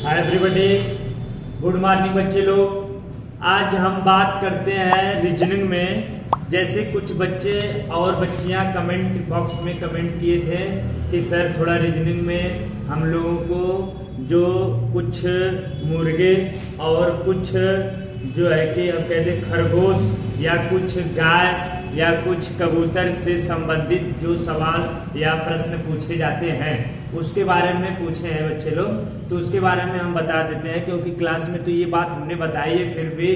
Hi everybody, good morning बच्चे लोग। आज हम बात करते हैं रीजनिंग में। जैसे कुछ बच्चे और बच्चियां कमेंट बॉक्स में कमेंट किए थे कि सर थोड़ा रीजनिंग में हम लोगों को जो कुछ मुर्गे और कुछ जो है कि हम कहते खरगोश या कुछ गाय या कुछ कबूतर से संबंधित जो सवाल या प्रश्न पूछे जाते हैं उसके बारे में पूछे हैं बच्चे लोग। तो उसके बारे में हम बता देते हैं, क्योंकि क्लास में तो ये बात हमने बताई है, फिर भी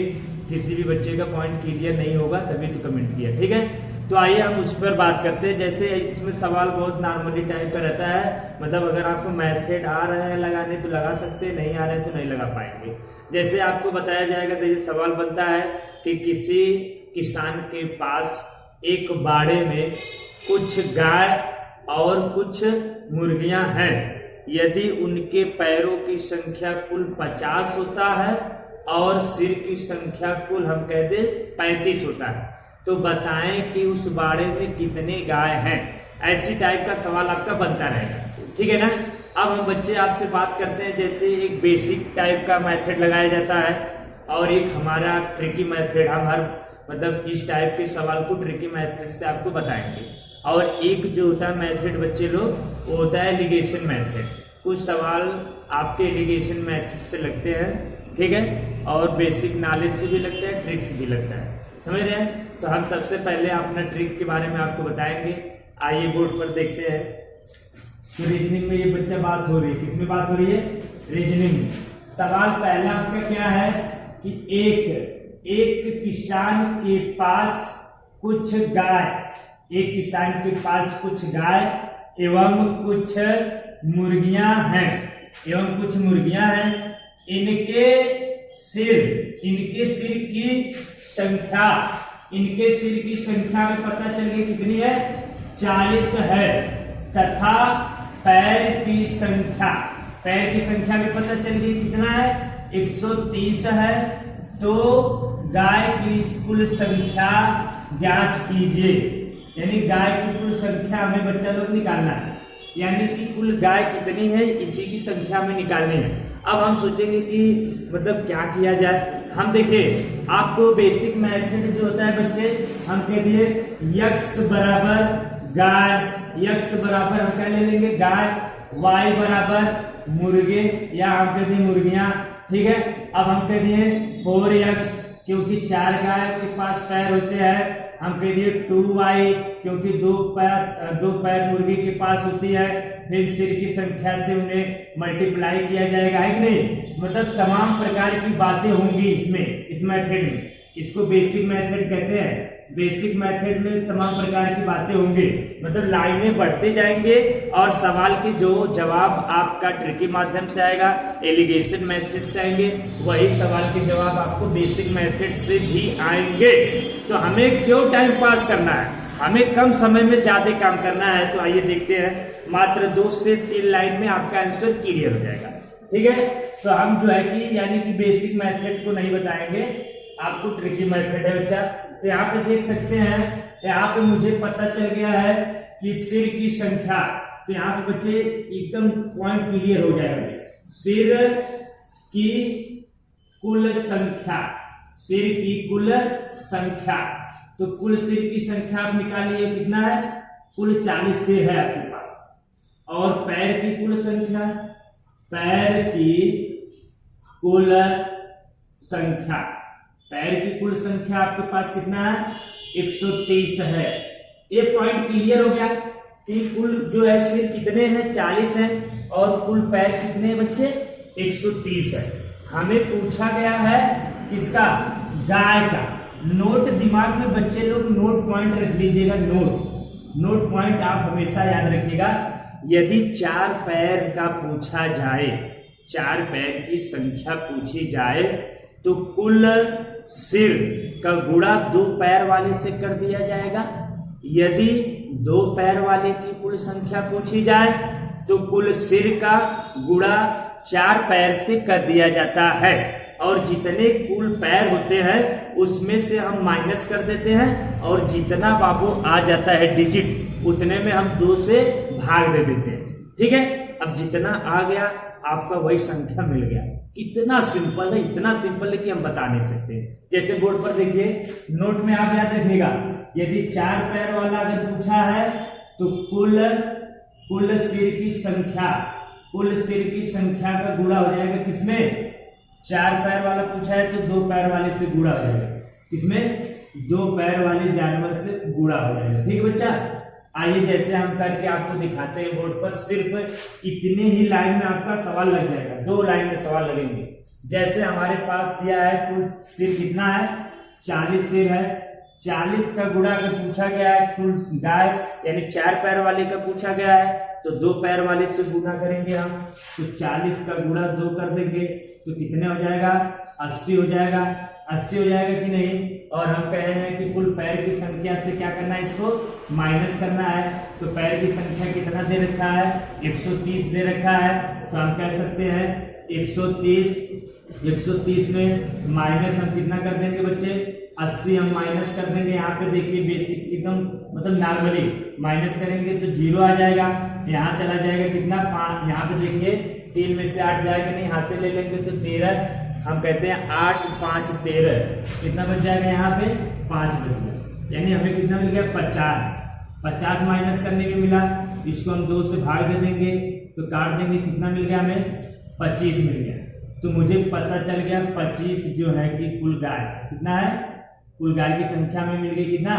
किसी भी बच्चे का पॉइंट क्लियर नहीं होगा तभी तो कमेंट किया। ठीक है, तो आइए हम उस पर बात करते हैं। जैसे इसमें सवाल बहुत नॉर्मली टाइप का रहता है, मतलब अगर आपको मेथड आ रहे हैं लगाने तो लगा सकते हैं, नहीं आ रहे हैं तो नहीं लगा पाएंगे। जैसे आपको बताया जाएगा, जैसे सवाल बनता है कि किसी किसान के पास एक बाड़े में कुछ गाय और कुछ मुर्गियां हैं। यदि उनके पैरों की संख्या कुल 50 होता है और सिर की संख्या कुल हम कह दे 35 होता है, तो बताएं कि उस बाड़े में कितने गाय हैं। ऐसी टाइप का सवाल आपका बनता रहेगा। ठीक है ना। अब हम बच्चे आपसे बात करते हैं, जैसे एक बेसिक टाइप का मेथड लगाया जाता है और एक हमारा ट्रिकी मेथड। हम हर मतलब इस टाइप के सवाल को ट्रिकी मेथड से आपको बताएंगे। और एक जो होता है मेथड बच्चे लोग, वो होता है एलिगेशन मेथड। कुछ सवाल आपके एलिगेशन मेथड से लगते हैं, ठीक है, और बेसिक नॉलेज से भी लगता है, ट्रिक से भी लगता है। समझ रहे हैं। तो हम सबसे पहले अपना ट्रिक के बारे में आपको बताएंगे। आइए बोर्ड पर देखते हैं। तो रीजनिंग में ये बच्चा बात हो रही है, किसमें बात हो रही है? रीजनिंग में। सवाल पहला आपका क्या है कि एक किसान के पास कुछ गाय, एक किसान के पास कुछ गाय एवं कुछ मुर्गियां हैं, इनके सिर की संख्या में पता चल गई कितनी है? 40 है। तथा पैर की संख्या में पता चल गई कितना है? 130 है। तो गाय की कुल संख्या ज्ञात कीजिए। यानी गाय की कुल संख्या हमें बच्चा लोग निकालना है, यानी कि कुल गाय कितनी है इसी की संख्या में निकालनी है। अब हम सोचेंगे कि मतलब क्या किया जाए। हम देखिए, आपको बेसिक मेथड जो होता है बच्चे, हम कह दिए x बराबर गाय, x बराबर हम क्या ले लेंगे? गाय। y बराबर मुर्गे या हम कह दिए मुर्गियां। ठीक है। अब हम कह दिए 4x क्योंकि 4 गाय के पास पैर होते हैं। हम कह दिए 2y क्योंकि दो पैर मुर्गी के पास होती है। फिर सिर की संख्या से उन्हें मल्टीप्लाई किया जाएगा, है कि नहीं? मतलब तमाम प्रकार की बातें होंगी इस मेथड में। इसको बेसिक मेथड कहते हैं। बेसिक मेथड में तमाम प्रकार की बातें होंगी, मतलब लाइनें बढ़ते जाएंगे और सवाल के जो जवाब आपका ट्रिकी माध्यम से आएगा, एलिगेशन मेथड से आएंगे, वही सवाल के जवाब आपको बेसिक मेथड से भी आएंगे। तो हमें क्यों टाइम पास करना है? हमें कम समय में ज्यादा काम करना है। तो आइए देखते हैं, मात्र 2 से 3 लाइन में आपका आंसर क्लियर हो जाएगा। ठीक है। तो हम जो है कि यानी कि बेसिक मेथड को नहीं बताएंगे, आपको ट्रिकी मेथड है बच्चा। तो यहाँ पे देख सकते हैं, यहाँ पे मुझे पता चल गया है कि सिर की संख्या। तो यहाँ पे बच्चे एकदम पॉइंट क्लियर हो जाएगा। सिर की कुल संख्या, तो कुल सिर की संख्या आप निकालिए, कितना है? कुल 40 सिर है आपके पास। और पैर की कुल संख्या, पैर की कुल संख्या आपके पास कितना है? 130 है। ये पॉइंट क्लियर हो गया कि कुल जो है सिर कितने हैं? 40 हैं। और कुल पैर कितने हैं बच्चे? 130 है। हमें पूछा गया है किसका? गाय का। नोट दिमाग में बच्चे लोग नोट पॉइंट रख लीजिएगा। नोट पॉइंट आप हमेशा याद रखिएगा। यदि 4 पैर का पूछा जाए, 4 पैर की संख्या पूछी जाए, तो कुल सिर का गुणा 2 पैर वाले से कर दिया जाएगा। यदि 2 पैर वाले की कुल संख्या पूछी जाए तो कुल सिर का गुणा 4 पैर से कर दिया जाता है। और जितने कुल पैर होते हैं उसमें से हम माइनस कर देते हैं, और जितना बाबू आ जाता है डिजिट, उतने में हम 2 से भाग दे देते हैं। ठीक है। अब जितना आ गया आपका वही संख्या मिल गया। कितना सिंपल है, इतना सिंपल है कि हम बता नहीं सकते। जैसे बोर्ड पर देखिए, नोट में आप याद रखिएगा, यदि 4 पैर वाला अगर पूछा है तो कुल सिर की संख्या का गुणा हो जाएगा किसमें? 4 पैर वाला पूछा है तो 2 पैर वाले से गुणा हो जाएगा। किसमें? 2 पैर वाले जानवर से गुणा हो जाएगा। ठीक है बच्चा, आइए जैसे हम करके आपको दिखाते हैं बोर्ड पर। सिर्फ इतने ही लाइन में आपका सवाल लग जाएगा, 2 लाइन में सवाल लगेंगे। जैसे हमारे पास दिया है कुल सिर कितना है? 40 सिर है। 40 का गुणा अगर पूछा गया है कुल गाय यानी 4 पैर वाले का पूछा गया है तो 2 पैर वाले से गुणा करेंगे हम, तो 40 का गुणा 2 कर देंगे तो कितने हो जाएगा? 80 हो जाएगा। 80 हो जाएगा कि नहीं? और हम कह रहे हैं कि कुल पैर की संख्या से क्या करना है? इसको माइनस करना है। तो पैर की संख्या कितना दे रखा है? 130 दे रखा है। तो हम कह सकते हैं 130 में माइनस हम कितना कर देंगे बच्चे? 80 हम माइनस कर देंगे। यहाँ पे देखिए बेसिक एकदम मतलब नॉर्मली माइनस करेंगे तो 0 आ जाएगा। यहाँ चला जाएगा कितना? 5। यहाँ पे देखिए 3 में से 8 जाएगा नहीं, यहाँ से ले लेंगे तो 13। हम कहते हैं 8 5 13, कितना बच जाएगा? यहाँ पे 5 बच गया, यानी हमें कितना मिल गया? 50 माइनस करने में मिला। इसको हम 2 से भाग दे देंगे तो काट देंगे, कितना मिल गया हमें? 25 मिल गया। तो मुझे पता चल गया 25 जो है कि कुल गाय कितना है? कुल गाय की संख्या में मिल गई कितना?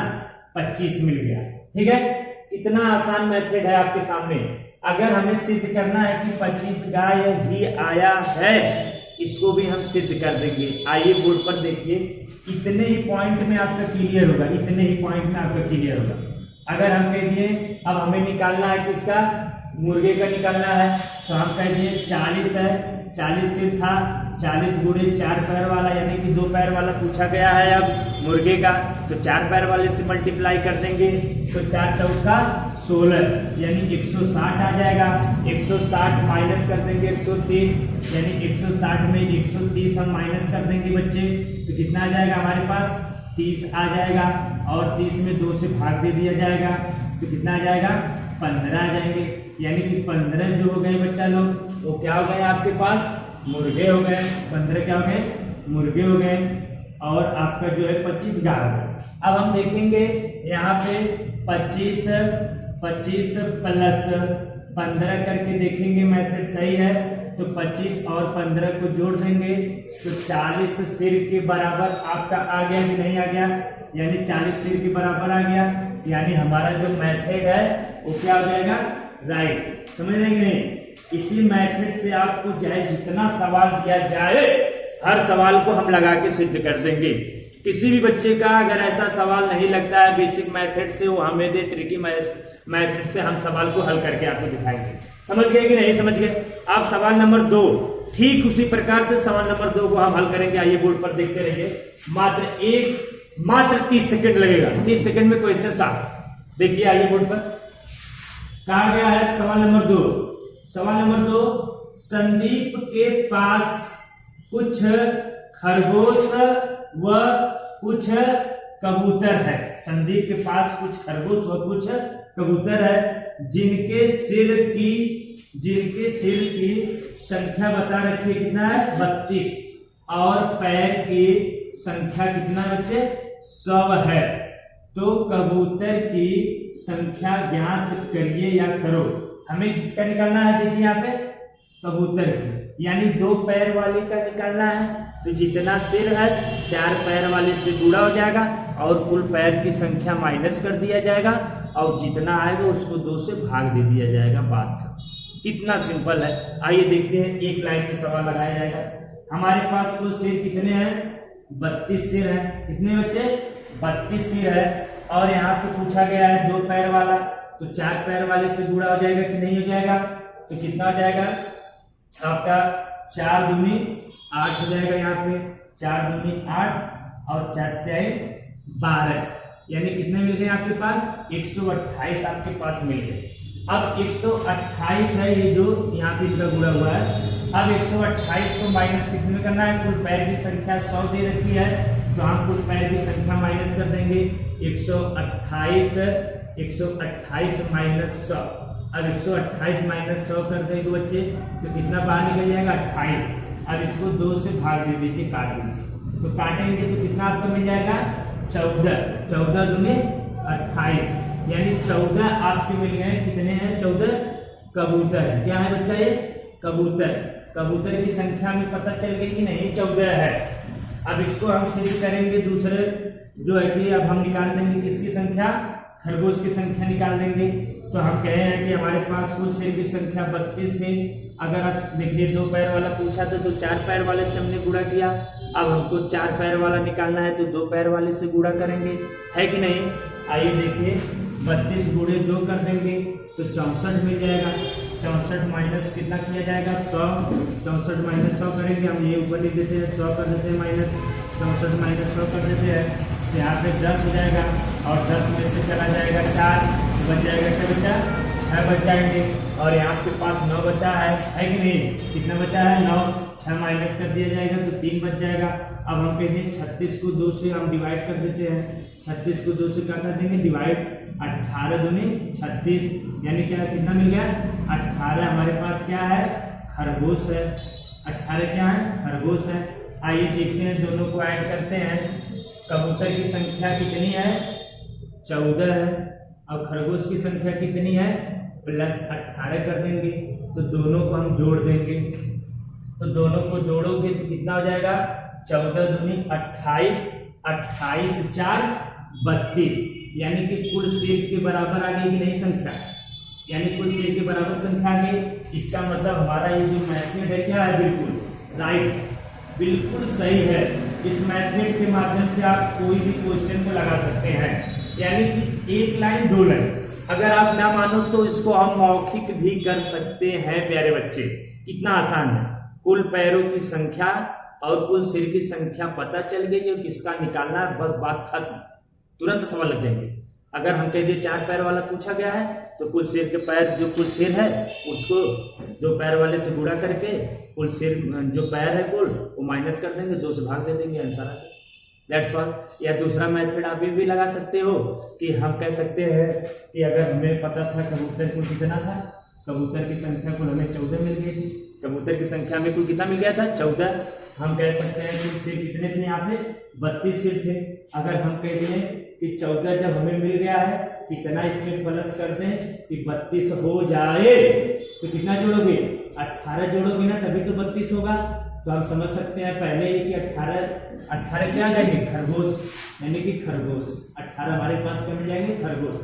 25 मिल गया। ठीक है, इतना आसान मेथड है आपके सामने। अगर हमें सिद्ध करना है कि 25 गाय भी आया है, इसको भी हम सिद्ध कर देंगे। आइए बोर्ड पर देखिए, इतने ही पॉइंट में आपका क्लियर होगा, इतने ही पॉइंट में आपका क्लियर होगा। अगर हम कह दिए अब हमें निकालना है किसका? मुर्गे का निकालना है, तो हम कह दिए 40 है, 40 सिर था, 40 गुणे 4 पैर वाला यानी कि 2 पैर वाला पूछा गया है अब मुर्गे का, तो 4 पैर वाले से मल्टीप्लाई कर देंगे तो 4 चौका 16 यानी 160 आ जाएगा। 160 माइनस कर देंगे 130 यानी 160 में 130 हम माइनस कर देंगे बच्चे, तो कितना आ जाएगा हमारे पास? 30 आ जाएगा। और 30 में 2 से भाग दे दिया जाएगा तो कितना आ जाएगा? 15 आ जाएंगे। यानी कि 15 जो हो गए बच्चा लोग, वो क्या हो गए आपके पास? मुर्गे हो गए। 15 क्या हो गए? मुर्गे हो गए। और आपका जो है 25 गाय हो गए। अब हम देखेंगे यहाँ पे 25 प्लस 15 करके देखेंगे मेथड सही है तो 25 और 15 को जोड़ देंगे तो 40 सिर के बराबर आपका आ गया कि नहीं आ गया? यानी 40 सिर के बराबर आ गया। यानी हमारा जो मेथड है वो क्या हो जाएगा? राइट। समझ रहे कि नहीं? इसी मेथड से आपको चाहे जितना सवाल दिया जाए हर सवाल को हम लगा के सिद्ध कर देंगे। किसी भी बच्चे का अगर ऐसा सवाल नहीं लगता है बेसिक मेथड से, वो हमें दे ट्रिकी मेथड से हम सवाल को हल करके आपको दिखाएंगे। समझ गए कि नहीं समझ गए? आप सवाल नंबर 2 ठीक उसी प्रकार से सवाल नंबर 2 को हम हल करेंगे। आइए बोर्ड पर देखते रहिए। मात्र 30 सेकंड लगेगा। 30 सेकंड में क्वेश्चन साफ देखिए। आइए बोर्ड पर कहा गया है सवाल नंबर 2। सवाल नंबर 2, संदीप के पास कुछ खरगोश व कुछ कबूतर है। संदीप के पास कुछ खरगोश व कुछ कबूतर है जिनके सिर की संख्या बता रखी है कितना है? 32 और पैर की संख्या कितना बच्चे? 100 है। तो कबूतर की संख्या ज्ञात करिए या करो। हमें किसका निकालना है? देखिए यहाँ पे कबूतर की, यानी 2 पैर वाले का निकालना है। तो जितना सिर है 4 पैर वाले से गुणा हो जाएगा और कुल पैर की संख्या माइनस कर दिया जाएगा और जितना आएगा उसको 2 से भाग दे दिया जाएगा। बात कितना सिंपल है। आइए देखते हैं, एक लाइन में सवाल लगाया जाएगा। हमारे पास कुल सिर कितने हैं? 32 सिर है। कितने बच्चे? 32 सिर है। और यहाँ पे पूछा गया है 2 पैर वाला, तो 4 पैर वाले से गुणा हो जाएगा कि नहीं हो जाएगा? तो कितना हो जाएगा आपका? 4 दूनी 8 हो जाएगा। यहाँ पे 4 दूनी 8 और 4 तिहाई 12, यानी कितने मिल गए आपके पास? 128 आपके पास मिल गए। अब 128 है ये जो यहाँ पे इनका गुणा हुआ है। अब 128 को माइनस कितने में करना है? कुल पैर की संख्या 100 दे रखी है तो हम कुल पैर की संख्या माइनस कर देंगे। 128 माइनस 100 अब 128 माइनस 100 कर देंगे बच्चे तो कितना बाहर निकल जाएगा 28। अब इसको 2 से भाग दे दीजिए, काट दीजिए, तो काटेंगे तो कितना आपको मिल जाएगा 14। 14 दूनी 28, यानी 14 आपके मिल गए। कितने हैं 14 कबूतर है। क्या है बच्चा ये कबूतर। कबूतर की संख्या में पता चल गई कि नहीं 14 है। अब इसको हम सिद्ध करेंगे दूसरे जो है कि अब हम निकाल देंगे किसकी संख्या, खरगोश की संख्या निकाल देंगे। तो हम कहे हैं कि हमारे पास कुल शेर की संख्या 32 थी। अगर आप देखिए 2 पैर वाला पूछा था तो 4 पैर वाले से हमने गुणा किया। अब हमको 4 पैर वाला निकालना है तो 2 पैर वाले से गुणा करेंगे, है कि नहीं। आइए देखिए 32 गुणे 2 कर देंगे तो 64 मिल जाएगा। 64 माइनस कितना किया जाएगा 100। 64 माइनस 100 करेंगे, हम ये ऊपर लिख देते हैं 100 कर देते हैं माइनस 64 माइनस 100 कर देते हैं। तो यहाँ पे 10 हो जाएगा और 10 में से चला जाएगा 4, बच जाएगा क्या बच्चा 6 बच जाएंगे। और यहाँ पे पास 9 बचा है कि नहीं, कितना बचा है 9। 6 माइनस कर दिया जाएगा तो 3 बच जाएगा। अब हम कहते हैं 36 को 2 से हम डिवाइड कर देते हैं। 36 को 2 से क्या कर देंगे डिवाइड, 18 दूनी 36, यानी क्या कितना मिल गया 18। हमारे पास क्या है खरगोश है। 18 क्या है खरगोश है। आइए देखते हैं दोनों को ऐड करते हैं। कबूतर की संख्या कितनी है 14 है और खरगोश की संख्या कितनी है प्लस 18 कर देंगे। तो दोनों को हम जोड़ देंगे, तो दोनों को जोड़ोगे तो कितना हो जाएगा 14 दूनी 28, 28 4 32, यानी कि कुल शेर के बराबर आ गई कि नहीं संख्या, यानी कुल शेर के बराबर संख्या आ गई। इसका मतलब हमारा ये जो मैथड है क्या है बिल्कुल राइट, बिल्कुल सही है। इस मैथड के माध्यम से आप कोई भी क्वेश्चन को लगा सकते हैं, यानी कि 1 लाइन 2 लाइन। अगर आप ना मानो तो इसको हम मौखिक भी कर सकते हैं प्यारे बच्चे। कितना आसान है, कुल पैरों की संख्या और कुल सिर की संख्या पता चल गई है, किसका निकालना है बस बात खत्म, तुरंत समझ लग जाएंगे। अगर हम कह दिए 4 पैर वाला पूछा गया है तो कुल शेर के पैर जो कुल शेर है उसको 2 पैर वाले से गुणा करके कुल शेर जो पैर है कुल वो माइनस कर देंगे, 2 से भाग दे देंगे, आंसर आ जाएगा। That's all. या दूसरा मेथड आप भी लगा सकते हो कि हम कह सकते हैं कि अगर हमें पता था कबूतर कुल कितना था, कबूतर की संख्या कुल हमें 14 मिल गई थी, कबूतर की संख्या में कुल कितना मिल गया था 14। हम कह सकते हैं कुल शेर कितने थे यहाँ पे 32 शेर थे। अगर हम कहते हैं कि 14 जब हमें मिल गया है कितना इसमें प्लस कर दें कि 32 हो जाए तो कितना जोड़ोगे 18 जोड़ोगे ना तभी तो 32 होगा। तो हम समझ सकते हैं पहले ही कि 18 क्या आ जाएंगे खरगोश, यानी कि खरगोश 18 हमारे पास क्या मिल जाएंगे खरगोश।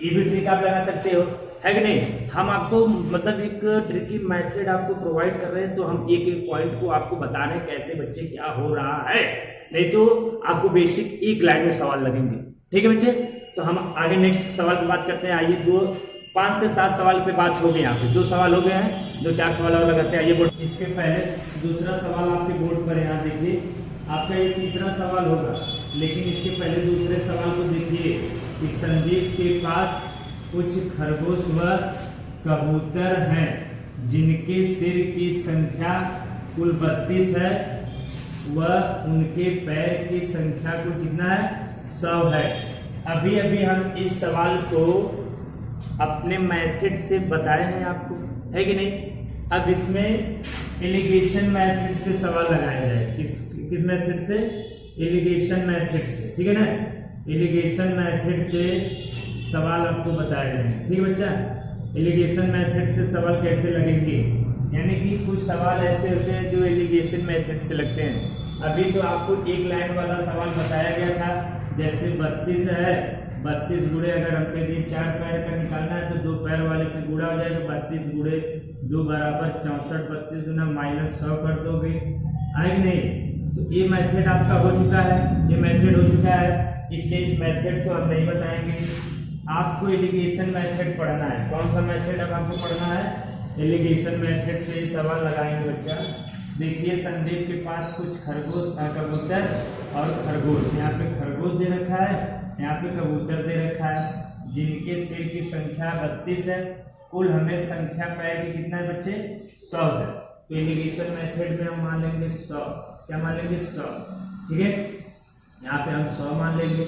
ये भी ट्रिक आप लगा सकते हो, है कि नहीं। हम आपको मतलब एक ट्रिकी मेथड आपको प्रोवाइड कर रहे हैं, तो हम एक एक पॉइंट को आपको बता रहे हैं कैसे बच्चे क्या हो रहा है, नहीं तो आपको बेसिक 1 लाइन में सवाल लगेंगे। ठीक है बच्चे, तो हम आगे नेक्स्ट सवाल की बात करते हैं। आइए 5 से 7 सवाल पे बात हो गई, यहाँ पे 2 सवाल हो गए हैं, 2-4 सवाल और लगाते हैं। आइए बोर्ड, इसके पहले दूसरा सवाल आपके बोर्ड पर यहाँ देखिए, आपका ये तीसरा सवाल होगा, लेकिन इसके पहले दूसरे सवाल को देखिए कि संदीप के पास कुछ खरगोश व कबूतर हैं जिनके सिर की संख्या कुल 32 है व उनके पैर की संख्या कुल कितना है 100 है। अभी अभी हम इस सवाल को अपने मेथड से बताए हैं आपको, है कि नहीं। अब इसमें एलिगेशन मेथड से सवाल लगाया जाए। किस मेथड से, एलिगेशन मेथड से, ठीक है ना। एलिगेशन मेथड से सवाल आपको बताए जाए, ठीक है बच्चा। एलिगेशन मेथड से सवाल कैसे लगेंगे, यानी कि कुछ सवाल ऐसे होते हैं जो एलिगेशन मेथड से लगते हैं। अभी तो आपको 1 लाइन वाला सवाल बताया गया था, जैसे 32 है, 32 गुणे अगर हम कह दिए 4 पैर का निकालना है तो 2 पैर वाले से गुणा हो जाएगा, 32 गुणे 2 बराबर 64, 32 गुना माइनस 100 कर दोगे, है कि नहीं। तो ये मेथड आपका हो चुका है, ये मेथड हो चुका है, इसलिए इस मेथड को हम नहीं बताएंगे। आपको एलिगेशन मेथड पढ़ना है। कौन सा मेथड अब आपको पढ़ना है, एलिगेशन मेथड से सवाल लगाएंगे बच्चा। देखिए संदीप के पास कुछ खरगोश कबूतर और खरगोश, यहाँ पे खरगोश दे रखा है, यहाँ पे कबूतर दे रखा है, जिनके सिर की संख्या 32 है, कुल हमें संख्या पैर की कितना है बच्चे 100 है। तो एलिगेशन मेथड में हम मान लेंगे 100, क्या मान लेंगे 100, ठीक है। यहाँ पे हम 100 मान लेंगे,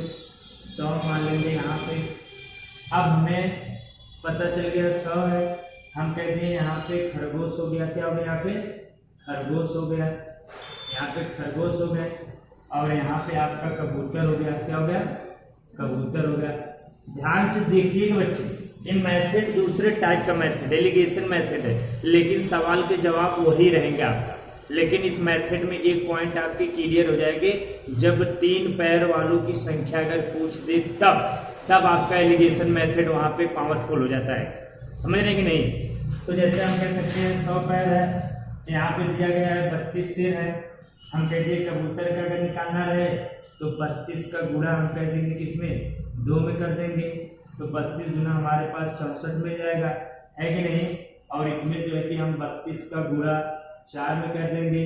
100 मान लेंगे यहाँ पे। अब हमें पता चल गया 100 है। हम कहते हैं यहाँ पे खरगोश हो गया, क्या हो गया यहाँ पे खरगोश हो गया, यहाँ पे खरगोश हो गए, और यहाँ पे आपका कबूतर हो गया, क्या हो गया कबूतर हो गया। ध्यान से देखिएगा बच्चे, ये मेथड दूसरे टाइप का मेथड एलिगेशन मेथड है, लेकिन सवाल के जवाब वही रहेंगे आपका। लेकिन इस मेथड में एक पॉइंट आपके क्लियर हो जाएंगे, जब 3 पैर वालों की संख्या अगर पूछ दे तब आपका एलिगेशन मेथड वहां पे पावरफुल हो जाता है, समझ रहे कि नहीं। तो जैसे हम कह सकते हैं 100 पैर है, यहाँ पे दिया गया है 32 सिर है। हम कहते हैं कबूतर का अगर निकालना रहे तो 32 का गुणा हम कह देंगे किसमें 2 में कर देंगे, तो 32 गुना हमारे पास 64 मिल जाएगा, है कि नहीं। और इसमें जो है कि हम 32 का गुणा 4 में कर देंगे,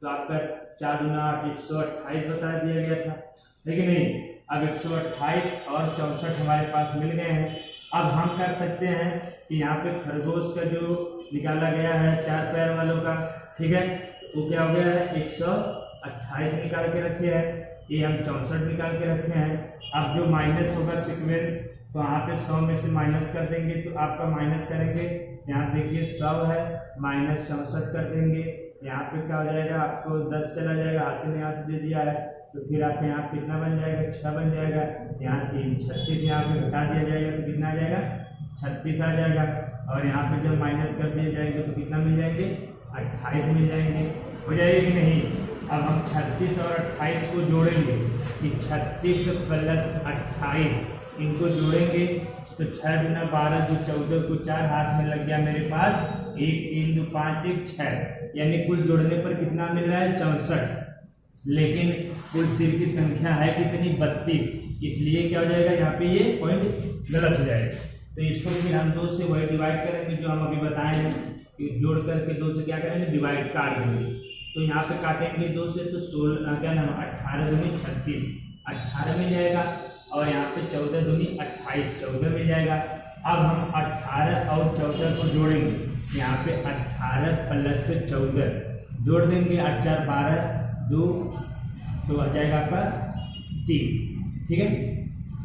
तो आपका 4 गुना 128 बता दिया गया था, है कि नहीं। अब 128 और 64 हमारे पास मिल गए हैं। अब हम कर सकते हैं कि यहाँ पे खरगोश का जो निकाला गया है 4 पैर वालों का, ठीक है, वो क्या हो गया है 128 निकाल के रखे हैं, ये हम 64 निकाल के रखे हैं। अब जो माइनस होगा सीक्वेंस, तो यहाँ पे 100 में से माइनस कर देंगे, तो आपका माइनस करेंगे, यहाँ देखिए 100 है माइनस 64 कर देंगे, यहाँ पे क्या हो जाएगा आपको 10 चला जाएगा, हाथ से यहाँ दे दिया है, तो फिर आपके यहाँ कितना बन जाएगा 6 बन जाएगा, यहाँ 3 36 यहाँ पे घटा दिया जाएगा, तो कितना आ जाएगा 36 आ जाएगा। और यहाँ पे जब माइनस कर दिए जाएंगे तो कितना मिल जाएंगे 28 मिल जाएंगे, हो जाएगा कि नहीं। अब हम 36 और 28 को जोड़ेंगे कि 36 प्लस 28 इनको जोड़ेंगे, तो 6 गुना 12 जो 14 को 4 हाथ में लग गया मेरे पास, 1 3 2 5 1 6, यानी कुल जोड़ने पर कितना मिल रहा है 64। लेकिन कुल सिर की संख्या है कितनी 32, इसलिए क्या हो जाएगा यहाँ पे ये पॉइंट गलत हो जाएगा। तो इसको फिर हम 2 से वही डिवाइड करेंगे जो हम अभी बताए हैं कि जोड़ करके 2 से क्या करेंगे डिवाइड काट देंगे। तो यहाँ पे काटेंगे 2 से, तो 16 क्या नाम 18 दूनी 36 18 मिल जाएगा, और यहाँ पे 14 दूनी 28 14 मिल जाएगा। अब हम 18 और 14 को जोड़ेंगे, यहाँ पे 18 प्लस 14 जोड़ देंगे, 8 4 12 2, तो आ जाएगा आपका 3, ठीक है।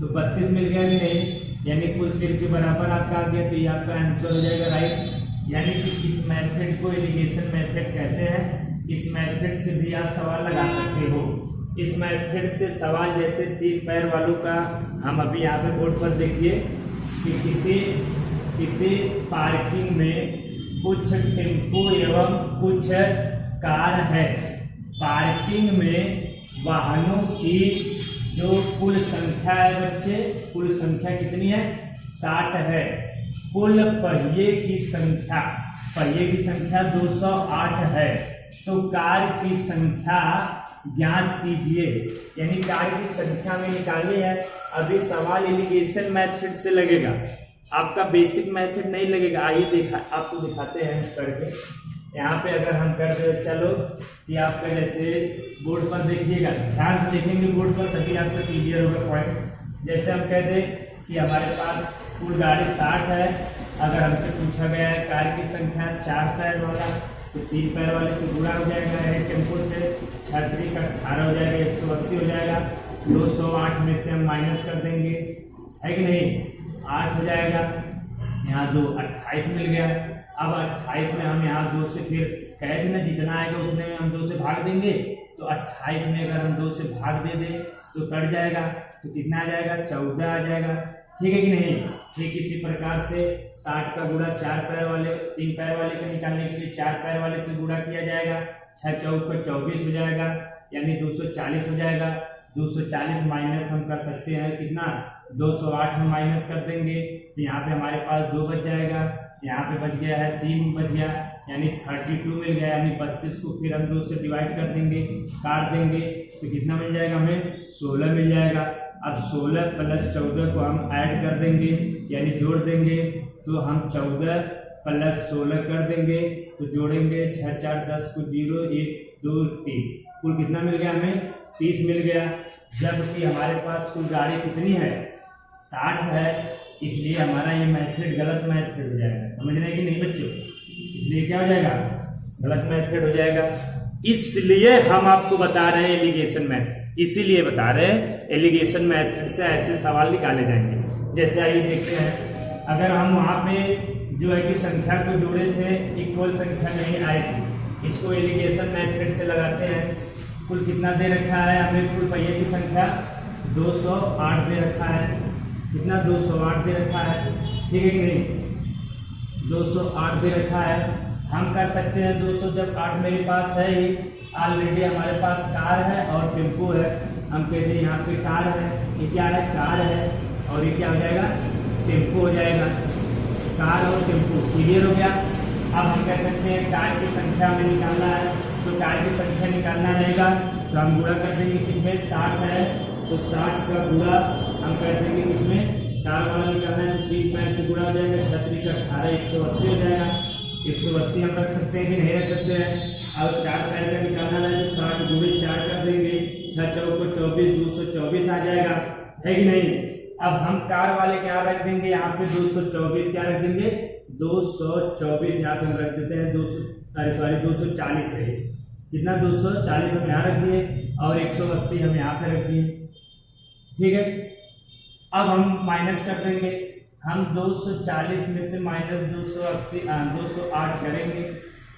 तो 32 मिल गया कि नहीं, यानी कुल सिर के बराबर आपका आ गया, तो ये आपका आंसर हो जाएगा राइट। यानी कि इस मेथड को एलिगेशन मेथड कहते हैं। इस मेथड से भी आप सवाल लगा सकते हो। इस मेथड से सवाल जैसे 3 पैर वालों का, हम अभी यहाँ पे बोर्ड पर देखिए कि किसी पार्किंग में कुछ टेम्पो एवं कुछ कार है। पार्किंग में वाहनों की जो कुल संख्या है बच्चे, कुल संख्या कितनी है 60 है। कुल पहिए की संख्या 208 है। तो कार की संख्या ज्ञात कीजिए, यानी कार की संख्या में निकालनी है। अभी सवाल एलिगेशन मेथड से लगेगा, आपका बेसिक मेथड नहीं लगेगा। आइए आपको दिखाते हैं करके। यहाँ पे अगर हम कर दे, चलो कि आपका जैसे बोर्ड पर देखिएगा, ध्यान से देखेंगे बोर्ड पर, तभी आपका क्लियर होगा पॉइंट। जैसे हम कह दें कि हमारे पास कुल गाड़ी 60 है, अगर हमसे पूछा गया है कार की संख्या 4 पैर वाला, तो 3 पैर वाले से गुणा हो जाएगा, एक टेम्पो से 36 का 18 हो जाएगा, 180 हो जाएगा। 208 में से हम माइनस कर देंगे, है कि नहीं, 8 हो जाएगा, यहाँ 2 28 मिल गया। अब 28 में हम यहाँ 2 से फिर कह थे ना जितना आएगा उतने में हम 2 से भाग देंगे, तो 28 में अगर हम 2 से भाग दे दें तो कट जाएगा, तो कितना आ जाएगा 14 आ जाएगा, ठीक है कि नहीं। ठीक इसी प्रकार से 60 का गुणा 4 पैर वाले 3 पैर वाले का निकालने के लिए 4 पैर वाले से गुणा किया जाएगा, 6 चौक का 24 हो जाएगा, यानी 240 हो जाएगा। 240 माइनस हम कर सकते हैं कितना 208 हम माइनस कर देंगे, तो यहाँ पे हमारे पास 2 बच जाएगा, यहाँ पे बच गया है 3 बच गया, यानी 32 मिल गया। यानी 32 को फिर हम 2 से डिवाइड कर देंगे, काट देंगे, तो कितना मिल जाएगा हमें 16 मिल जाएगा। अब 16 प्लस 14 को हम ऐड कर देंगे, यानी जोड़ देंगे, तो हम 14 प्लस 16 कर देंगे, तो जोड़ेंगे 6 4 10 को 0 1 2 3, कुल कितना मिल गया हमें 30 मिल गया। जबकि हमारे पास कुल गाड़ी कितनी है 60 है, इसलिए हमारा ये मेथड गलत मेथड हो जाएगा। समझ रहे हैं कि नहीं बच्चों, इसलिए क्या हो जाएगा गलत मेथड हो जाएगा। इसलिए हम आपको बता रहे हैं एलिगेशन मेथड, इसीलिए बता रहे हैं एलिगेशन मेथड से ऐसे सवाल निकाले जाएंगे। जैसे आइए देखते हैं, अगर हम वहाँ पे जो है कि संख्या को जोड़े थे, इक्वल संख्या नहीं आई थी, इसको एलिगेशन मेथड से लगाते हैं। कुल कितना दे रखा है हमें, कुल पहिए की संख्या 208 दे रखा है। कितना 208 दे रखा है, ठीक है कि नहीं, 208 दे रखा है। हम कर सकते हैं 208 मेरे पास है ही ऑलरेडी, हमारे पास कार है और टेम्पो है। हम कहते हैं यहाँ पे कार है, ये क्या है, कार है, और ये क्या हो जाएगा, टेम्पो हो जाएगा। कार और टेम्पो क्लियर हो गया। अब हम कह सकते हैं कार की संख्या में निकालना है, तो कार की संख्या निकालना रहेगा तो हम गुणा कर देंगे, किसमें 60 है तो 60 का गुणा हम कर देंगे किसमें, कार वाला निकालना है तो 3 पैर से गुणा हो जाएगा, 36 का 18 180 हो जाएगा। 180 हम रख सकते हैं कि नहीं रख सकते हैं। अब 4 पैर का निकालना है तो 60 गुणे 4 कर देंगे, 6 चौको 24 224 आ जाएगा, है कि नहीं। अब हम कार वाले क्या रख देंगे, यहाँ पे 224 क्या रख देंगे, 224 यहाँ पे हम रख देते हैं 240 है, कितना 240 हम यहाँ रख दिए और 180 हम यहाँ पे रख दिए, ठीक है। अब हम माइनस कर देंगे, हम 240 में से माइनस 208 करेंगे,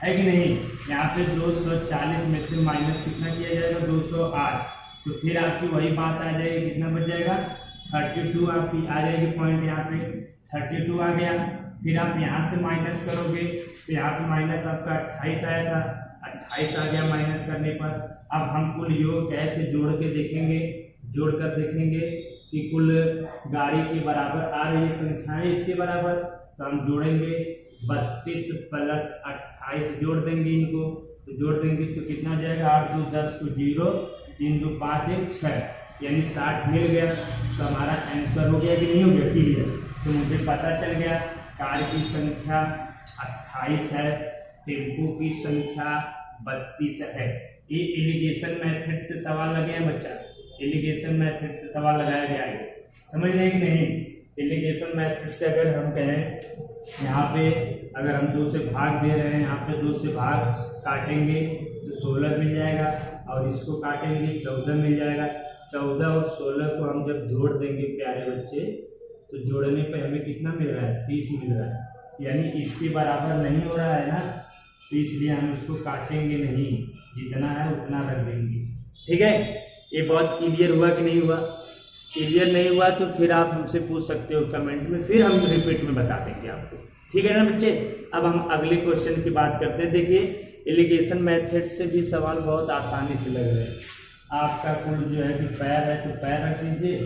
है कि नहीं। यहाँ पे 240 में से माइनस कितना किया जाएगा, 208, तो फिर आपकी वही बात आ जाएगी, कितना बच जाएगा 32 आपकी आ जाएगी पॉइंट, यहाँ पे 32 आ गया। फिर आप यहाँ से माइनस करोगे तो यहाँ पे माइनस आपका 28 आया था, 28 आ गया माइनस करने पर। अब हम कुल योग कैसे जोड़ के देखेंगे, जोड़ कर देखेंगे कि कुल गाड़ी के बराबर आ रही संख्याएं इसके बराबर, तो हम जोड़ेंगे 32 प्लस 28 जोड़ देंगे इनको, तो जोड़ देंगे तो कितना हो जाएगा 8 2 10 तो 0 3 2 5 1 6, यानी 60 मिल गया। तो हमारा आंसर हो गया कि नहीं हो गया, क्लियर। तो मुझे पता चल गया कार की संख्या 28 है, टेम्पो की संख्या 32 है। ये एलिगेशन मेथड से सवाल लगे हैं बच्चा, एलिगेशन मेथड से सवाल लगाया गया है, समझ रहे हैं कि नहीं। एलिगेशन मेथड से अगर हम कहें यहाँ पे अगर हम 2 से भाग दे रहे हैं, यहाँ पे 2 से भाग काटेंगे तो 16 मिल जाएगा, और इसको काटेंगे 14 मिल जाएगा। 14 और 16 को हम जब जोड़ देंगे प्यारे बच्चे, तो जोड़ने पे हमें कितना मिल रहा है, 30 मिल रहा है, यानी इसके बराबर नहीं हो रहा है ना, तो इसलिए हम इसको काटेंगे नहीं, जितना है उतना रख देंगे, ठीक है। ये बहुत क्लियर हुआ कि नहीं हुआ, क्लियर नहीं हुआ तो फिर आप हमसे पूछ सकते हो कमेंट में, फिर हम रिपीट में बता देंगे आपको, ठीक है ना बच्चे। अब हम अगले क्वेश्चन की बात करते हैं। देखिए एलिगेशन मेथड से भी सवाल बहुत आसानी से लग रहे हैं। आपका कुल जो है कि पैर है तो पैर रख दीजिए,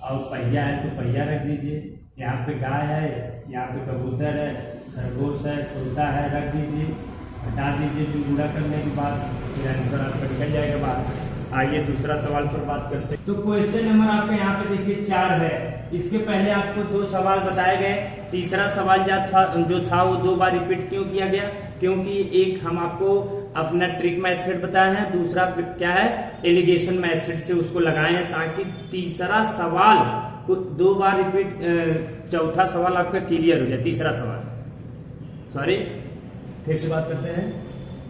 और पहिया है तो पहिया रख दीजिए। यहाँ पे गाय है, यहाँ पे कबूतर है, खरगोश है, तोता है, रख दीजिए, हटा दीजिए। जो गुणा करने के बाद फिर आंसर आपका निकल जाएगा बात। आइए दूसरा सवाल पर बात करते हैं। तो क्वेश्चन नंबर आपके यहाँ पे देखिए 4 है। इसके पहले आपको 2 सवाल बताए गए, तीसरा सवाल जो था वो 2 बार रिपीट क्यों किया गया, क्योंकि एक हम आपको अपना ट्रिक मेथड बताया है, दूसरा क्या है एलिगेशन मेथड से उसको लगाए हैं, ताकि तीसरा सवाल को 2 बार रिपीट, चौथा सवाल आपका क्लियर हो जाए। तीसरा सवाल सॉरी फिर से बात करते हैं।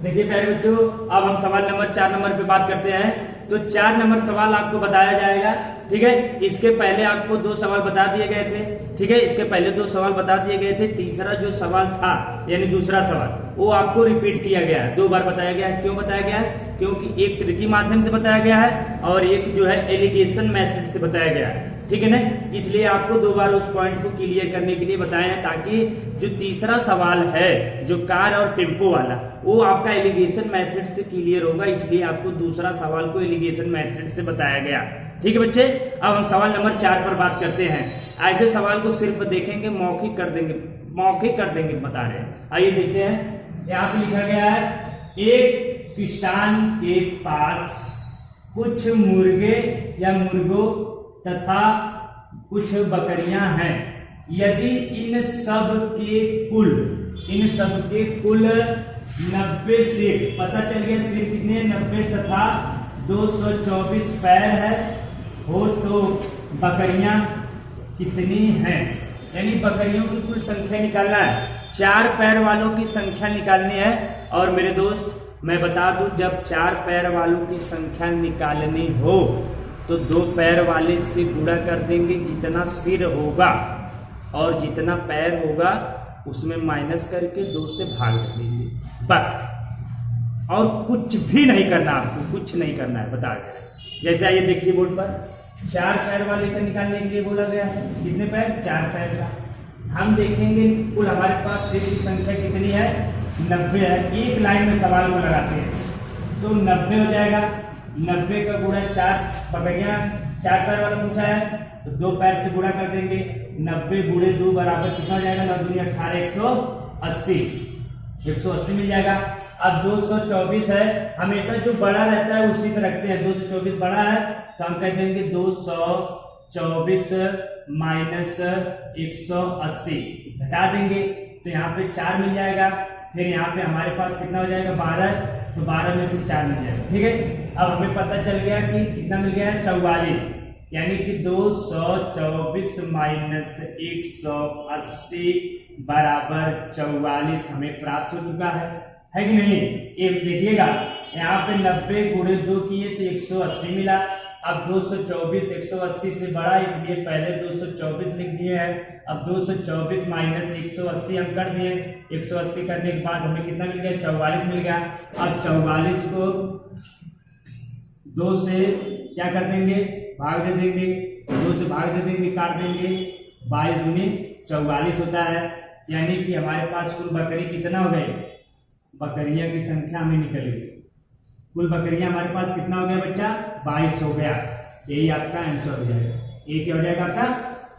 देखिए प्यारे बच्चों, अब हम सवाल नंबर 4 नंबर पे बात करते हैं। तो 4 नंबर सवाल आपको बताया जाएगा, ठीक है। इसके पहले आपको 2 सवाल बता दिए गए थे, ठीक है, इसके पहले 2 सवाल बता दिए गए थे। तीसरा जो सवाल था यानी दूसरा सवाल वो आपको रिपीट किया गया है, 2 बार बताया गया है। क्यों बताया गया है, क्योंकि एक ट्रिकी माध्यम से बताया गया है और एक जो है एलिगेशन मेथड से बताया गया है, ठीक है ना। इसलिए आपको 2 बार उस पॉइंट को क्लियर करने के लिए बताया है, ताकि जो तीसरा सवाल है जो कार और टेम्पो वाला वो आपका एलिगेशन मेथड से क्लियर होगा, इसलिए आपको दूसरा सवाल को एलिगेशन मेथड से बताया गया, ठीक है बच्चे। अब हम सवाल नंबर 4 पर बात करते हैं। ऐसे सवाल को सिर्फ देखेंगे, मौखिक कर देंगे बता रहे हैं। आइए देखते हैं, यहाँ पे लिखा गया है एक किसान के पास कुछ मुर्गे या मुर्गों तथा कुछ बकरियां हैं। यदि इन सब के कुल 90 सिर, पता चल गया सिर कितने 90 तथा 224 पैर है हो तो बकरियां कितनी हैं, यानी बकरियों की कुल संख्या निकालना है। 4 पैर वालों की संख्या निकालनी है। और मेरे दोस्त मैं बता दूं, जब 4 पैर वालों की संख्या निकालनी हो तो 2 पैर वाले से गुणा कर देंगे, जितना सिर होगा और जितना पैर होगा उसमें माइनस करके 2 से भाग देंगे, बस। और कुछ भी नहीं करना, आपको कुछ नहीं करना है, बता गया। जैसे आइए देखिए बोर्ड पर 4 पैर वाले का निकालने के लिए बोला गया है। कितने पैर? 4 पैर का। हम देखेंगे कुल हमारे पास सिर की संख्या कितनी है? 90 है। एक लाइन में सवाल को लगाते हैं तो 90 हो जाएगा। 90 का गुणा 4, बकरियां 4 पैर वाला पूछा है तो 2 पैर से गुणा कर देंगे। 90 गुणे 2 बराबर कितना हो जाएगा? 9 दूनी 18, 180, 180 मिल जाएगा। अब 224 है, हमेशा जो बड़ा रहता है उसी पे रखते हैं। 224 बड़ा है तो हम कह देंगे 224 माइनस 180 घटा देंगे तो यहाँ पे 4 मिल जाएगा। फिर यहाँ पे हमारे पास कितना हो जाएगा? 12, तो 12 में से 4 मिल जाएगा। ठीक है, अब हमें पता चल गया कि कितना मिल गया है? 44, यानी कि 224 माइनस 180 बराबर 44 हमें प्राप्त हो चुका है कि नहीं? ये देखिएगा यहाँ पे 90 गुणे 2 किए तो 180 मिला। अब 224 180 से बड़ा, इसलिए पहले 224 लिख दिए हैं। अब 224 माइनस 180 हम कर दिए। 180 करने के बाद हमें कितना मिल गया? 44 मिल गया। अब 44 को 2 से क्या कर देंगे? भाग दे देंगे। 2 से भाग दे देंगे, काट देंगे। 22 दूनी 44 होता है, यानी कि हमारे पास कुल बकरी कितना हो गए? बकरियां की संख्या हमें निकल गई। कुल बकरियां हमारे पास कितना हो गया बच्चा? 22 हो गया। यही आपका आंसर हो जाएगा। ये क्या हो जाएगा? आपका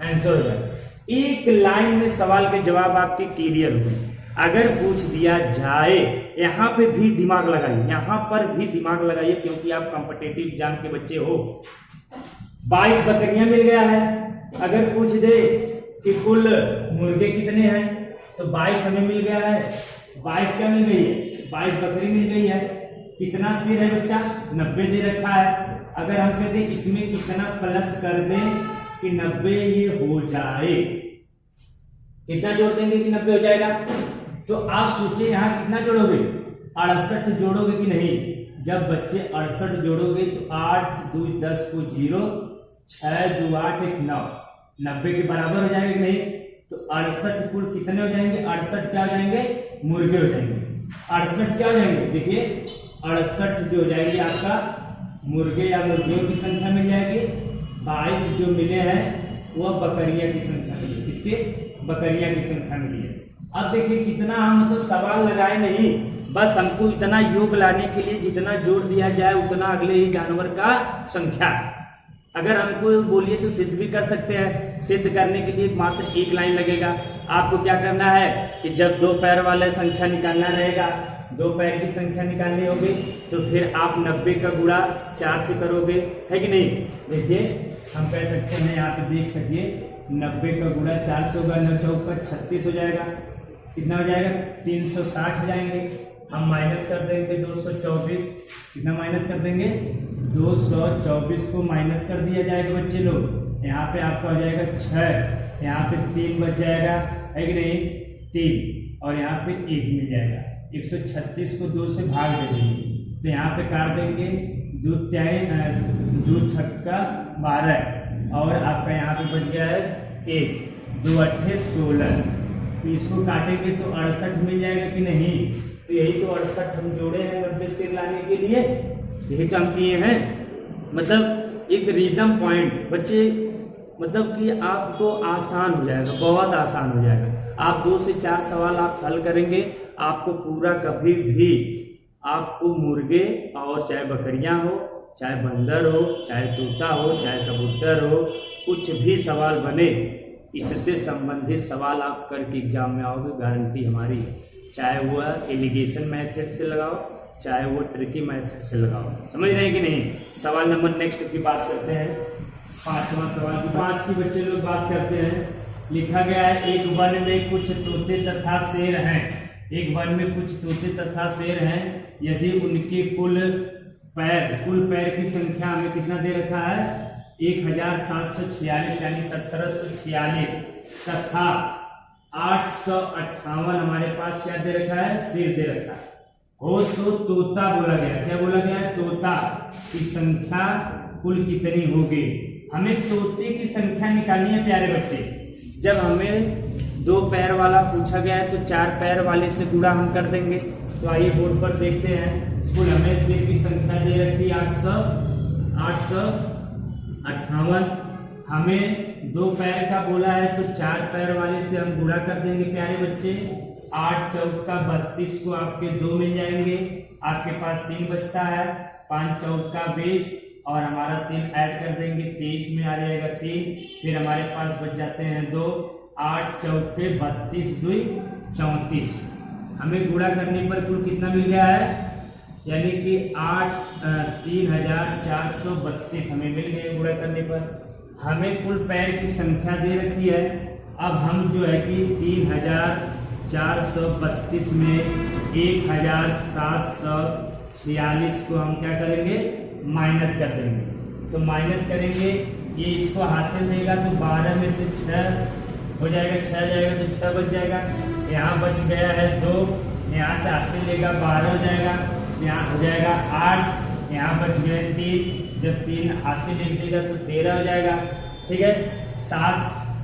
आंसर हो जाएगा। एक लाइन में सवाल के जवाब आपके क्लियर हुए। अगर पूछ दिया जाए, यहाँ पे भी दिमाग लगाइए, यहाँ पर भी दिमाग लगाइए, क्योंकि आप कॉम्पिटिटिव एग्जाम के बच्चे हो। 22 बकरियां मिल गया है। अगर पूछ दे कि कुल मुर्गे कितने हैं तो 22 हमें मिल गया है। 22 क्या मिल गई है? 22 बकरी मिल गई है। कितना सिर है बच्चा? 90 दे रखा है। अगर हम कहते हैं इसमें कितना प्लस कर दें कि 90 ये हो जाए, कितना जोड़ देंगे कि 90 हो जाएगा? तो आप सोचिए यहाँ कितना जोड़ोगे? 68 जोड़ोगे कि नहीं? जब बच्चे 68 जोड़ोगे तो 8 2 10 को 0, 6 2 8 1 9, 90 के बराबर हो जाएगा कि नहीं? तो 68 कुल कितने हो जाएंगे? 68 क्या हो जाएंगे? मुर्गे हो जाएंगे। 68 क्या हो जाएंगे? देखिए 68 जो हो जाएगी आपका मुर्गे या मुर्गियों की संख्या मिल जाएगी। 22 जो मिले हैं वह बकरियां की संख्या मिली। किसके? बकरियां की संख्या मिली है। अब देखिए कितना हम मतलब सवाल लगाए नहीं, बस हमको इतना योग लाने के लिए जितना जोड़ दिया जाए उतना अगले ही जानवर का संख्या। अगर हमको बोलिए तो सिद्ध भी कर सकते हैं। सिद्ध करने के लिए मात्र एक लाइन लगेगा। आपको क्या करना है कि जब 2 पैर वाला संख्या निकालना रहेगा, 2 पैर की संख्या निकालनी होगी, तो फिर आप 90 का गुणा 4 से करोगे, है कि नहीं? देखिए हम कह सकते हैं, यहाँ पे देख सकिए 90 का गुणा 4 से होगा। 9 चौक का 36 हो जाएगा। कितना हो जाएगा? 360 हो जाएंगे। हम माइनस कर देंगे 224। कितना माइनस कर देंगे? 224 को माइनस कर दिया जाएगा बच्चे लोग। यहाँ पे आपका हो जाएगा 6, यहाँ पे 3 बच जाएगा, है कि नहीं? 3, और यहाँ पे 1 मिल जाएगा। 136 को 2 से भाग दे देंगे तो यहाँ पे काट देंगे। 2 छक्का 12, और आपका यहाँ पे बच गया है 1, 2 8 16। तो इसको काटेंगे तो 68 मिल जाएगा कि नहीं? तो यही तो 68 हम जोड़े हैं 90 सिर लाने के लिए, यही काम किए हैं। मतलब एक रिदम पॉइंट बच्चे, मतलब कि आपको आसान हो जाएगा, बहुत आसान हो जाएगा। आप 2 से 4 सवाल आप हल करेंगे, आपको पूरा कभी भी आपको मुर्गे और चाहे बकरियां हो, चाहे बंदर हो, चाहे तोता हो, चाहे कबूतर हो, कुछ भी सवाल बने, इससे संबंधित सवाल आप करके एग्जाम में आओगे, गारंटी हमारी है। चाहे वह एलिगेशन मेथड से लगाओ, चाहे वो ट्रिकी मेथड से लगाओ। समझ रहे हैं कि नहीं? सवाल नंबर नेक्स्ट की बात करते हैं। 5वां सवाल की 5 की बच्चे लोग बात करते हैं। लिखा गया है एक वन में कुछ तोते तथा शेर हैं। एक वन में कुछ तोते तथा शेर हैं। यदि उनके कुल पैर की संख्या हमें कितना दे रखा है? 1746 यानी 1746 तथा 858 हमारे पास क्या दे रखा है? शेर दे रखा है। हो तो तोता बोला गया। क्या बोला गया है? तोता की संख्या कुल कितनी होगी? हमें तोते की संख्या निकालनी है प्यारे बच्चे। जब हमें 2 पैर वाला पूछा गया है तो 4 पैर वाले से गुणा हम कर देंगे। तो आइए बोर्ड पर देखते हैं। कुल हमें शेर की संख्या दे रखी 858। हमें 2 पैर का बोला है तो 4 पैर वाले से हम गुणा कर देंगे प्यारे बच्चे। 8 चौका 32 को आपके 2 मिल जाएंगे, आपके पास 3 बचता है। 5 चौका 20 और हमारा 3 ऐड कर देंगे, 23 में आ जाएगा 3। फिर हमारे पास बच जाते हैं 2। 8 चौके 32 2 34। हमें गुणा करने पर कुल कितना मिल गया है, यानी कि 3432 हमें मिल गए गुणा करने पर। हमें कुल पैर की संख्या दे रखी है। अब हम जो है कि 3432 में 1746 को हम क्या करेंगे, माइनस कर देंगे। तो माइनस करेंगे, ये इसको हासिल देगा तो 12 में से 6 हो जाएगा, 6 जाएगा तो 6 बच जाएगा। यहाँ बच गया है 2, यहाँ से हासिल लेगा 12 हो जाएगा, यहाँ हो जाएगा 8, यहाँ बच गए 3, जब 3 हासिल लिख देगा तो 13 हो जाएगा। ठीक है, 7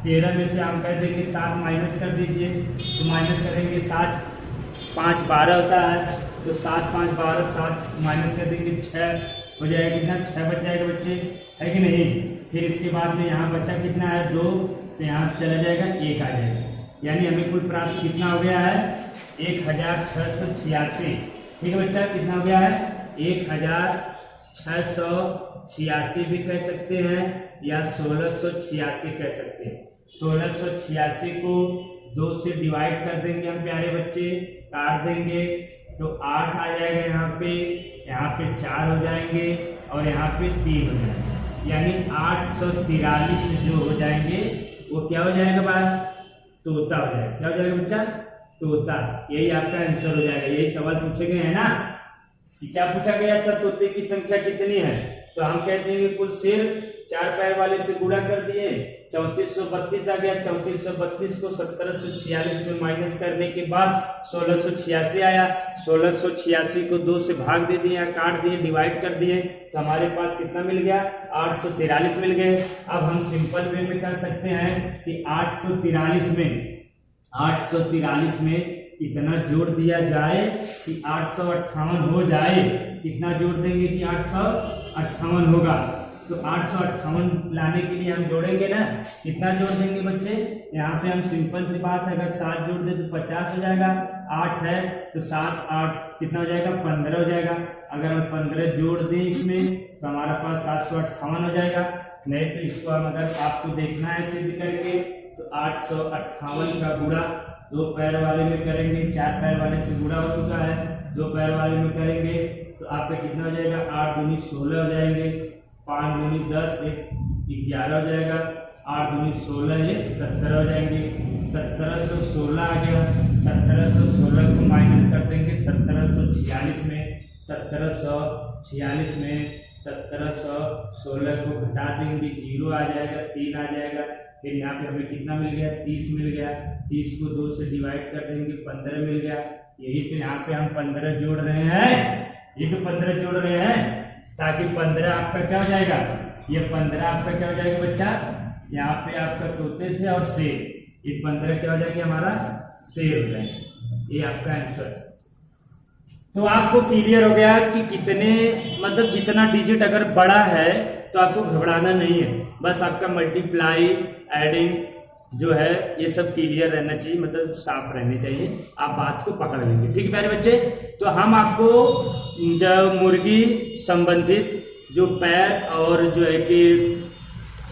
13 में से हम कह देंगे 7 माइनस कर दीजिए। तो माइनस करेंगे 7 5 12 होता है, तो 7 5 12 7 माइनस कर देंगे 6 हो जाएगा। कितना 6 बच जाएगा बच्चे, है कि नहीं। फिर इसके बाद में यहाँ बच्चा कितना है 2, तो यहाँ चला जाएगा 1 आ जाएगा। यानी हमें कुल प्राप्त कितना हो गया है 1686। ठीक है बच्चा, कितना हो गया है 1686 भी कह सकते हैं या 1686 कह सकते हैं। 1686 को 2 से डिवाइड कर देंगे हम प्यारे बच्चे, काट देंगे तो 8 आ जाएगा, यहाँ पे 4 हो जाएंगे और यहाँ पे 3 हो जाएंगे। यानी 843 जो हो जाएंगे वो क्या हो जाएगा बात, तोता हो जाएगा। क्या हो जाएगा बच्चा, तोता। यही आपका आंसर हो जाएगा। यही सवाल पूछे गए हैं ना कि क्या पूछा गया था, तोते की संख्या कितनी है। तो हम कहते हैं कि कुल शेर 4 पैर वाले से गुणा कर दिए, 3432 आ गया। 3432 को 1746 में माइनस करने के बाद 1686 आया। 1686 को 2 से भाग दे दिए, काट दिए, डिवाइड कर दिए, तो हमारे पास कितना मिल गया 843 मिल गए। अब हम सिंपल वे में कर सकते हैं कि 843 में इतना जोड़ दिया जाए कि 858 हो जाए। कितना जोड़ देंगे कि 858 होगा। तो 858 लाने के लिए हम जोड़ेंगे ना, कितना जोड़ देंगे बच्चे। यहाँ पे हम सिंपल सी बात है, अगर 7 जोड़ दे तो 50 हो जाएगा। 8 है तो 7 8 कितना हो जाएगा 15 हो जाएगा। अगर हम 15 जोड़ दें इसमें तो हमारा पास 758 हो जाएगा। नहीं तो इसको हम अगर आपको देखना है सिद्ध करके तो 858 का गुणा 2 पैर वाले में करेंगे, 4 पैर वाले से गुणा हो चुका है, 2 पैर वाले में करेंगे तो आपका कितना हो जाएगा 8 दूनी 16 हो जाएंगे, 5 दूनी 10 11 हो जाएगा, 8 दूनी 16 17 हो जाएंगे। 1716 आ गया। 1716 को माइनस कर देंगे 1746 में। 1746 में 1716 को घटा देंगे, 0 आ जाएगा, 3 आ जाएगा। फिर यहाँ पे हमें कितना मिल गया 30 मिल गया। 30 को 2 से डिवाइड कर देंगे, 15 मिल गया। यही तो यहाँ पे हम 15 जोड़ रहे हैं, ये तो 15 जोड़ रहे हैं ताकि 15 आपका क्या हो जाएगा, ये 15 आपका क्या हो जाएगा बच्चा, यहाँ पे आपका तोते थे और शेर, ये 15 क्या हो जाएगा हमारा शेर हो जाएगा। ये आपका आंसर। तो आपको क्लियर हो गया कि कितने मतलब जितना डिजिट अगर बड़ा है तो आपको घबराना नहीं है, बस आपका मल्टीप्लाई एडिंग जो है ये सब क्लियर रहना चाहिए, मतलब साफ रहने चाहिए, आप बात को पकड़ लेंगे। ठीक है प्यारे बच्चे, तो हम आपको जब मुर्गी संबंधित जो पैर और जो है कि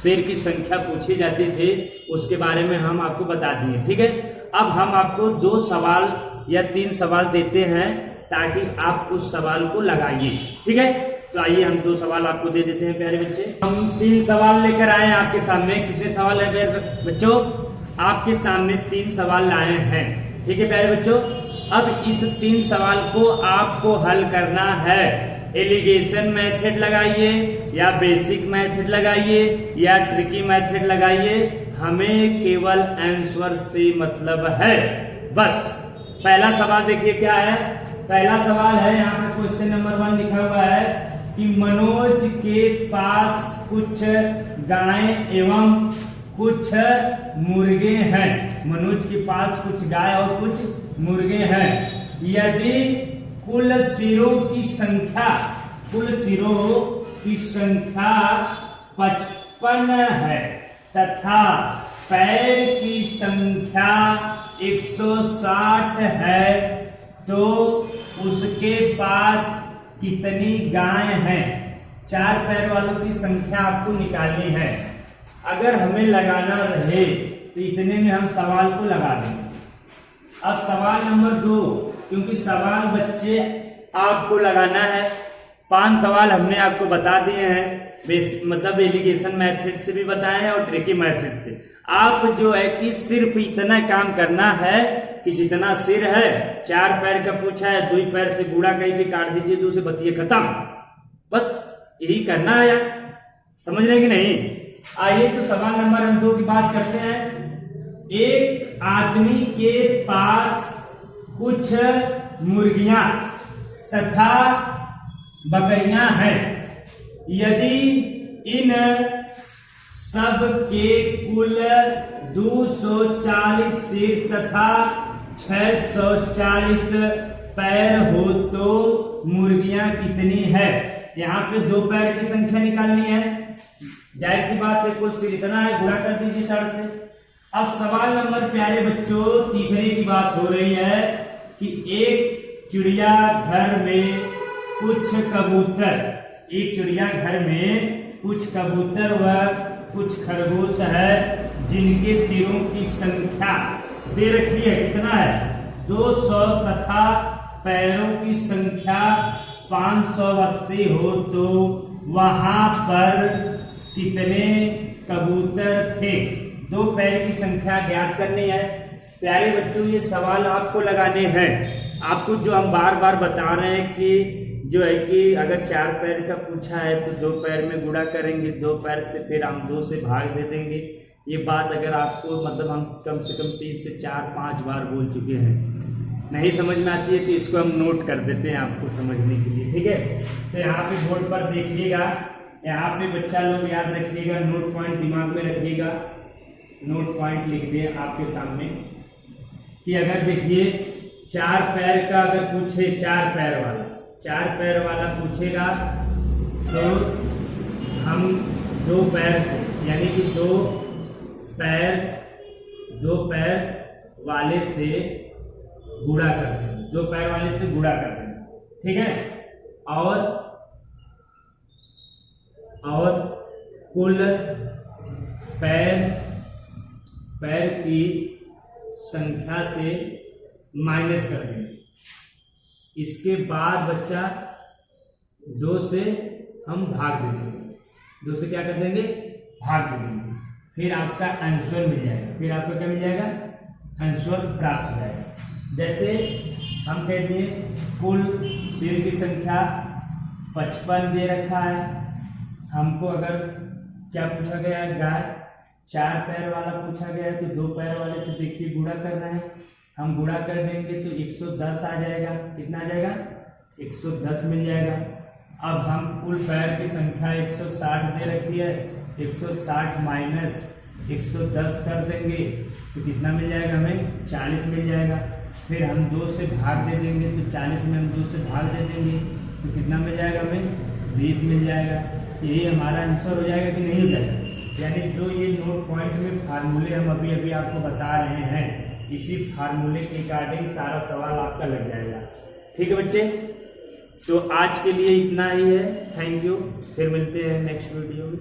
शेर की संख्या पूछी जाती थी उसके बारे में हम आपको बता दिए। ठीक है, अब हम आपको 2 सवाल या 3 सवाल देते हैं ताकि आप उस सवाल को लगाइए। ठीक है, तो आइए हम 2 सवाल आपको दे देते हैं प्यारे बच्चे। हम 3 सवाल लेकर आए हैं आपके सामने। कितने सवाल है प्यारे बच्चों, आपके सामने 3 सवाल लाए हैं। ठीक है प्यारे बच्चों, अब इस 3 सवाल को आपको हल करना है। एलिगेशन मेथड लगाइए या बेसिक मेथड लगाइए या ट्रिकी मेथड लगाइए, हमें केवल आंसर से मतलब है बस। पहला सवाल देखिए क्या है। पहला सवाल है, यहाँ पे क्वेश्चन नंबर 1 लिखा हुआ है कि मनोज के पास कुछ गायें एवं कुछ मुर्गे हैं। मनोज के पास कुछ गाय और कुछ मुर्गे हैं। यदि कुल सिरों की संख्या 55 है तथा पैर की संख्या 160 है तो उसके पास कितनी गाय हैं? 4 पैर वालों की संख्या आपको निकालनी है। अगर हमें लगाना रहे तो इतने में हम सवाल को लगा देंगे। अब सवाल नंबर 2, क्योंकि सवाल बच्चे आपको लगाना है। 5 सवाल हमने आपको बता दिए हैं, मतलब एलिगेशन मेथड से भी बताए हैं और ट्रिकी मेथड से। आप जो है कि सिर्फ इतना काम करना है कि जितना सिर है, 4 पैर का पूछा है, 2 पैर से गुणा करके काट दीजिए, 2 से बतिए खत्म। बस यही करना है यार, समझ रहे कि नहीं? आइए तो सवाल नंबर हम 2 की बात करते हैं। एक आदमी के पास कुछ मुर्गियां तथा बकरियां हैं। यदि इन सब के कुल 240 सिर तथा 640 पैर हो तो मुर्गियां कितनी है? यहाँ पे 2 पैर की संख्या निकालनी है। जाहिर सी बात है, कुल सिर इतना है, गुणा कर दीजिए 4 से। अब सवाल नंबर प्यारे बच्चों तीसरे की बात हो रही है कि एक चिड़िया घर में कुछ कबूतर, एक चिड़िया घर में कुछ कबूतर व कुछ खरगोश है जिनके सिरों की संख्या दे रखी है। कितना है? 200 तथा पैरों की संख्या 580 हो तो वहां पर कितने कबूतर थे? 2 पैर की संख्या ज्ञात करनी है। प्यारे बच्चों ये सवाल आपको लगाने हैं। आपको जो हम बार बार बता रहे हैं कि जो है कि अगर 4 पैर का पूछा है तो 2 पैर में गुणा करेंगे, 2 पैर से फिर हम 2 से भाग दे देंगे। ये बात अगर आपको मतलब हम कम से कम 3 से 4-5 बार बोल चुके हैं, नहीं समझ में आती है तो इसको हम नोट कर देते हैं आपको समझने के लिए, ठीक है? तो यहाँ पे बोर्ड पर देखिएगा, यहाँ पे बच्चा लोग याद रखिएगा, नोट पॉइंट दिमाग में रखिएगा। नोट पॉइंट लिख दिए आपके सामने कि अगर देखिए 4 पैर का अगर पूछे, 4 पैर वाला पूछेगा तो हम 2 पैर से यानी कि 2 पैर वाले से गुणा कर देंगे, 2 पैर वाले से गुणा कर देंगे, ठीक है? और कुल पैर की संख्या से माइनस कर देंगे। इसके बाद बच्चा 2 से हम भाग दे देंगे, 2 से क्या कर देंगे? भाग दे देंगे। फिर आपका आंसर मिल जाएगा। फिर आपका क्या मिल जाएगा? आंसर प्राप्त हो जाएगा। जैसे हम कह दिए कुल सिर की संख्या 55 दे रखा है हमको। अगर क्या पूछा गया है? गाय। 4 पैर वाला पूछा गया है तो 2 पैर वाले से देखिए गुणा कर रहे हैं, हम गुणा कर देंगे तो 110 आ जाएगा। कितना आ जाएगा? 110 मिल जाएगा। अब हम कुल पैर की संख्या 160 दे रखी है, 160 माइनस 110 कर देंगे तो कितना मिल जाएगा? हमें 40 मिल जाएगा। फिर हम 2 से भाग दे देंगे तो 40 में हम 2 से भाग दे देंगे तो कितना मिल जाएगा? हमें 20 मिल जाएगा। यही हमारा आंसर हो जाएगा कि नहीं हो जाएगा? यानी जो ये नोट पॉइंट में फार्मूले हम अभी आपको बता रहे हैं, इसी फार्मूले के अकॉर्डिंग सारा सवाल आपका लग जाएगा। ठीक है बच्चे, तो आज के लिए इतना ही है। थैंक यू, फिर मिलते हैं नेक्स्ट वीडियो में।